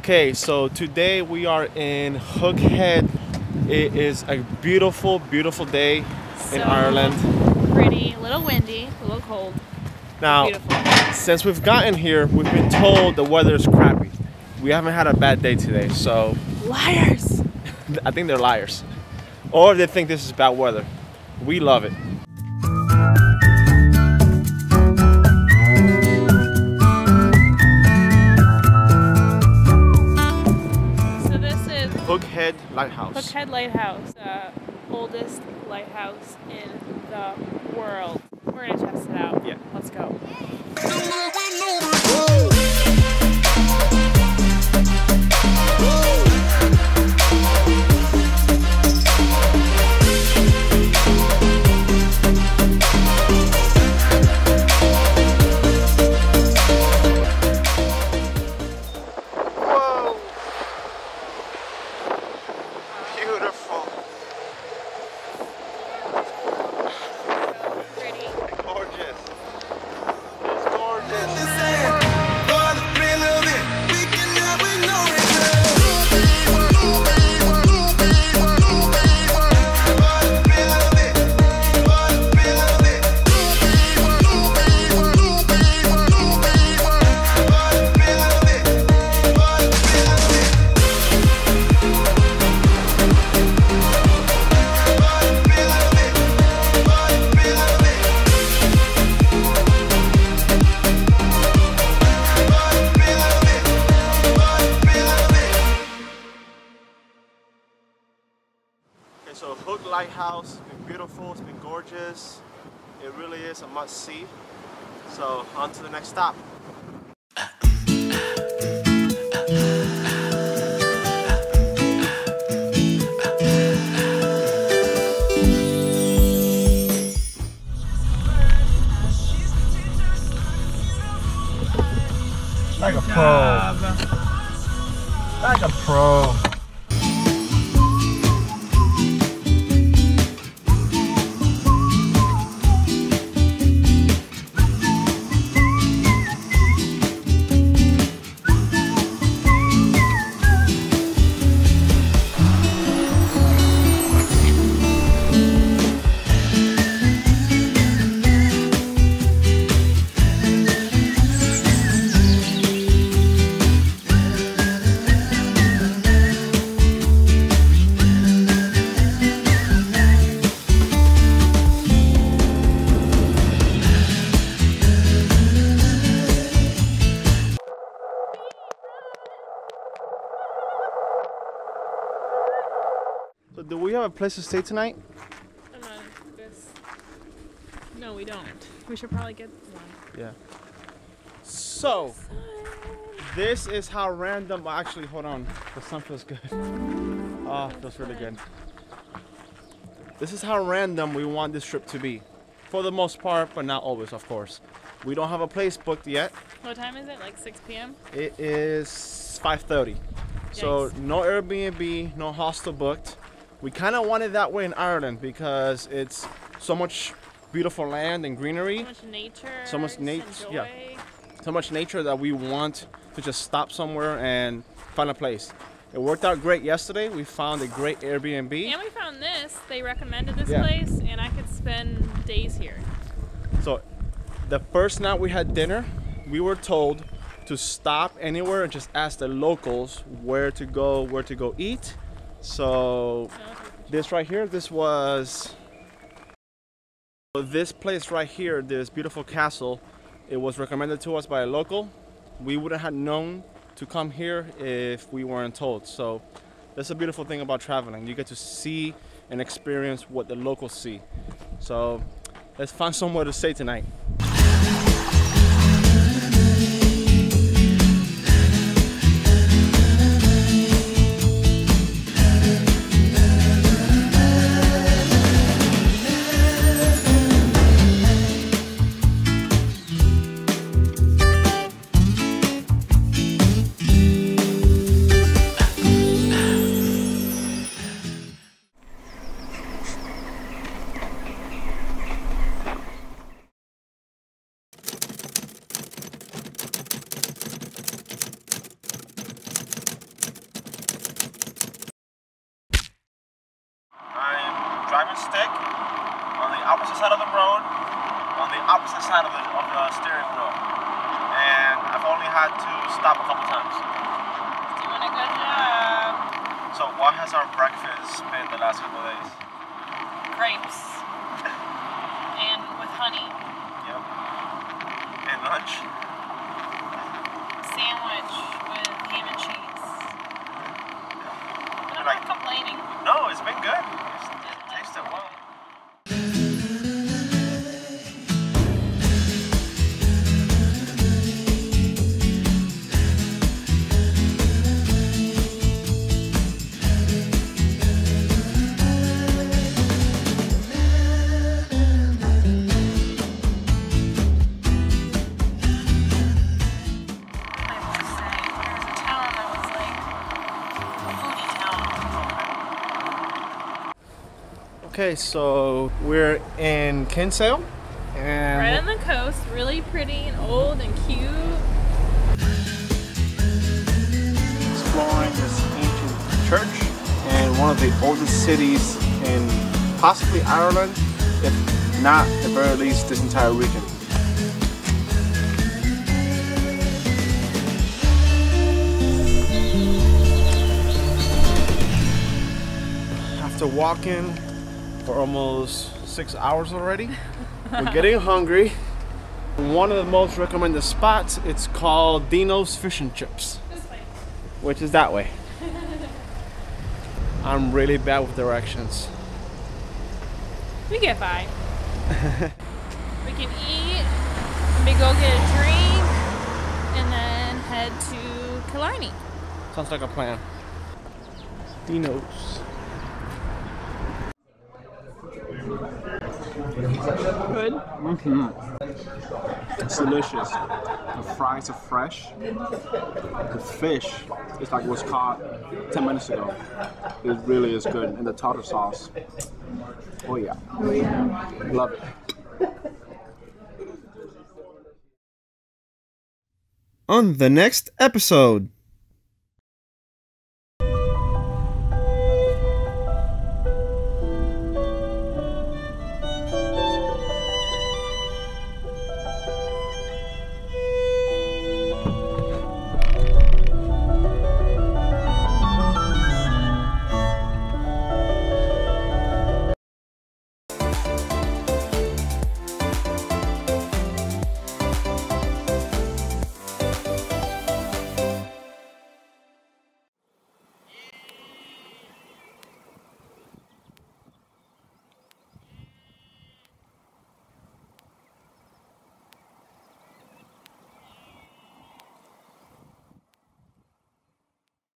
Okay, so today we are in Hook Head. It is a beautiful, beautiful day in Ireland. Pretty, a little windy, a little cold. Now, Beautiful. since we've gotten here, we've been told the weather is crappy. We haven't had a bad day today, so Liars! I think they're liars. Or they think this is bad weather. We love it. So this is Hook Head Lighthouse. Hook Head Lighthouse, oldest lighthouse in the world. We're gonna test it out. Yeah. Let's go. Whoa! Beautiful. Pretty. Gorgeous. It's gorgeous. Okay, so Hook Lighthouse, it's been beautiful, it's been gorgeous. It really is a must-see. So on to the next stop. Like a pro. Like a pro. So do we have a place to stay tonight? No, we don't. We should probably get one. Yeah. So this is how random. Actually, hold on. The sun feels good. Oh, feels really good. This is how random we want this trip to be, for the most part, but not always, of course. We don't have a place booked yet. What time is it? Like 6 p.m.? It is 5:30. So Yikes. no Airbnb, no hostel booked. We kind of wanted that way in Ireland because it's so much beautiful land and greenery. So much nature. So much just yeah. enjoy. So much nature that we want to just stop somewhere and find a place. It worked out great yesterday. We found a great Airbnb. And we found this. They recommended this Yeah. place, and I could spend days here. So the first night we had dinner, we were told to stop anywhere and just ask the locals where to go eat. So this right here, this place right here, this beautiful castle, it was recommended to us by a local. We wouldn't have known to come here if we weren't told. So that's a beautiful thing about traveling. You get to see and experience what the locals see. So let's find somewhere to stay tonight. different stick on the opposite side of the road, on the opposite side of the steering wheel. And I've only had to stop a couple times. Doing a good job. So what has our breakfast been the last couple of days? Grapes. And with honey. Yep. And lunch? Sandwich with ham and cheese. But I'm Like- not complaining. No, it's been good. It tasted well. I will say, there's a town that was like a foodie town. Okay, so we're in Kinsale. And Right on the coast, really pretty and old and cute. exploring this ancient church and one of the oldest cities in possibly Ireland, if not at the very least this entire region. After walking for almost 6 hours already, we're getting hungry. One of the most recommended spots, it's called Dino's Fish and Chips, This way. which is that way. I'm really bad with directions. We get by. We can eat, maybe go get a drink, and then head to Killarney. Sounds like a plan. Dino's. Good. It's delicious. The fries are fresh. The fish is like was caught 10 minutes ago. It really is good. And the tartar sauce. Oh yeah. Oh yeah. Love it. On the next episode.